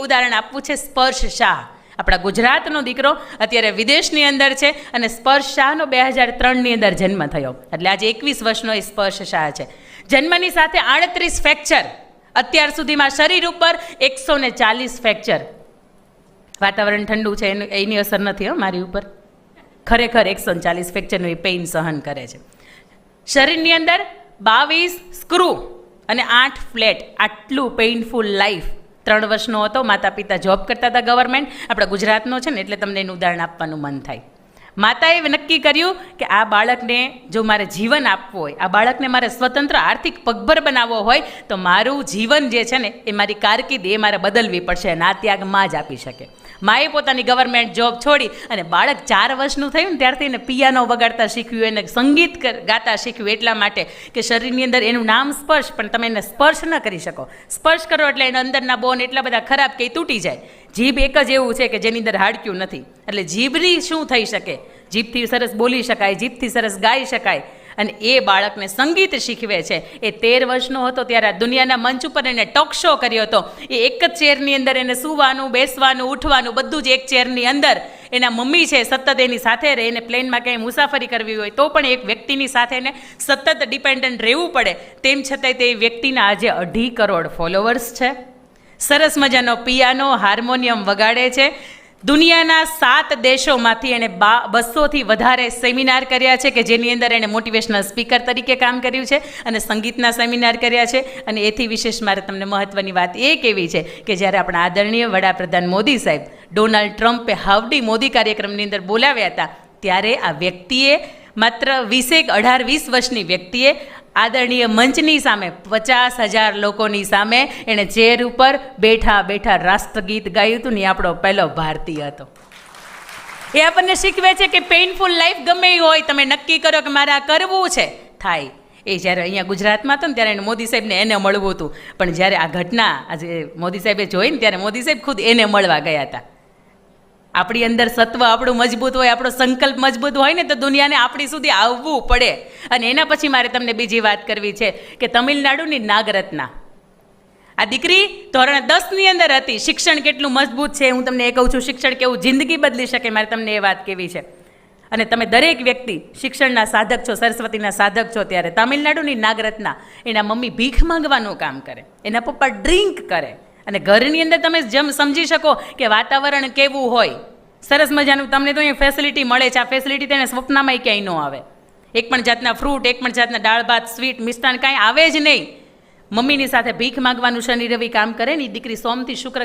ઉદાહરણ આપવું છે સ્પર્શ શાહ. આપણા ગુજરાતનો દીકરો અત્યારે વિદેશની અંદર છે અને સ્પર્શ શાહનો 2003ની અંદર જન્મ થયો, એટલે આજે 21 વર્ષનો એ સ્પર્શ શાહ છે. જન્મની સાથે 38 ફ્રેક્ચર, અત્યાર સુધીમાં શરીર ઉપર 140 ફ્રેક્ચર. વાતાવરણ ઠંડુ છે એની અસર નથી મારી ઉપર, ખરેખર 140 ફ્રેક્ચરનું એ પેઇન સહન કરે છે. શરીરની અંદર 22 સ્ક્રૂ અને 8 ફ્લેટ. આટલું પેઇનફુલ લાઈફ. 3 વર્ષનો હતો, માતા પિતા જોબ કરતા હતા ગવર્મેન્ટ. આપણા ગુજરાતનો છે ને એટલે તમને એનું ઉદાહરણ આપવાનું મન થાય. માતાએ નક્કી કર્યું કે આ બાળકને જો મારે જીવન આપવું હોય, આ બાળકને મારે સ્વતંત્ર આર્થિક પગભર બનાવવો હોય તો મારું જીવન જે છે ને એ મારી કારકિર્દી એ મારે બદલવી પડશે અને આ ત્યાગ માં જ આપી શકે. માએ પોતાની ગવર્મેન્ટ જોબ છોડી અને બાળક 4 વર્ષનું થયું ને ત્યારથી એને પિયાનો વગાડતા શીખ્યું, એને સંગીત ગાતા શીખ્યું, એટલા માટે કે શરીરની અંદર એનું નામ સ્પર્શ, પણ તમે એને સ્પર્શ ન કરી શકો. સ્પર્શ કરો એટલે એના અંદરના બોન એટલા બધા ખરાબ કે તૂટી જાય. જીભ એક જ એવું છે કે જેની અંદર હાડક્યું નથી, એટલે જીભની શું થઈ શકે? જીભથી સરસ બોલી શકાય, જીભથી સરસ ગાઈ શકાય. અને એ બાળકને સંગીત શીખવે છે. એ 13 વર્ષનો હતો ત્યારે આ દુનિયાના મંચ ઉપર એને ટોક શો કર્યો હતો. એ એક જ ચેરની અંદર એને સૂવાનું, બેસવાનું, ઉઠવાનું બધું જ એક ચેરની અંદર. એના મમ્મી છે સતત એની સાથે રહે, એને પ્લેનમાં ક્યાંય મુસાફરી કરવી હોય તો પણ એક વ્યક્તિની સાથે એને સતત ડિપેન્ડન્ટ રહેવું પડે. તેમ છતાંય તે વ્યક્તિના આજે 2.5 કરોડ ફોલોવર્સ છે. સરસ મજાનો પિયાનો, હાર્મોનિયમ વગાડે છે. દુનિયાના 7 દેશોમાંથી એણે 200થી વધારે સેમિનાર કર્યા છે કે જેની અંદર એણે મોટિવેશનલ સ્પીકર તરીકે કામ કર્યું છે અને સંગીતના સેમિનાર કર્યા છે. અને એથી વિશેષ મારે તમને મહત્ત્વની વાત એ કહેવી છે કે જ્યારે આપણા આદરણીય વડાપ્રધાન મોદી સાહેબ ડોનાલ્ડ ટ્રમ્પે હાવડી મોદી કાર્યક્રમની અંદર બોલાવ્યા હતા, ત્યારે આ વ્યક્તિએ માત્ર 18-20 વર્ષની વ્યક્તિએ આદરણીય મંચની સામે 50,000 લોકોની સામે એણે ચેર ઉપર બેઠા બેઠા રાષ્ટ્રગીત ગાયું હતું ને એ આપણો પહેલો ભારતીય હતો. એ આપણને શીખવે છે કે પેઇનફુલ લાઈફ ગમે એ હોય, તમે નક્કી કરો કે મારે આ કરવું છે, થાય. એ જ્યારે અહીંયા ગુજરાતમાં હતો ને ત્યારે એને મોદી સાહેબને એને મળવું હતું, પણ જ્યારે આ ઘટના આજે મોદી સાહેબે જોઈ ને ત્યારે મોદી સાહેબ ખુદ એને મળવા ગયા હતા. આપણી અંદર સત્વ આપણું મજબૂત હોય, આપણો સંકલ્પ મજબૂત હોય ને તો દુનિયાને આપણી સુધી આવવું પડે. અને એના પછી મારે તમને બીજી વાત કરવી છે કે તમિલનાડુની નાગરત્ના, આ દીકરી ધોરણ 10ની અંદર હતી. શિક્ષણ કેટલું મજબૂત છે હું તમને એ કહું છું. શિક્ષણ કેવું જિંદગી બદલી શકે, મારે તમને એ વાત કહેવી છે. અને તમે દરેક વ્યક્તિ શિક્ષણના સાધક છો, સરસ્વતીના સાધક છો. ત્યારે તમિલનાડુની નાગરત્ના, એના મમ્મી ભીખ માંગવાનું કામ કરે, એના પપ્પા ડ્રિંક કરે. અને ઘરની અંદર તમે જેમ સમજી શકો કે વાતાવરણ કેવું હોય, સરસ મજાનું તમને તો અહીંયા ફેસિલિટી મળે છે. આ ફેસિલિટી તેને સ્વપ્નમાં ક્યાંય ન આવે. એક પણ જાતના ફ્રૂટ, એક પણ જાતના દાળ ભાત, સ્વીટ, મિષ્ટાન કાંઈ આવે જ નહીં. મમ્મીની સાથે ભીખ માગવાનું શનિ રવિ કામ કરે ને એ દીકરી સોમથી શુક્ર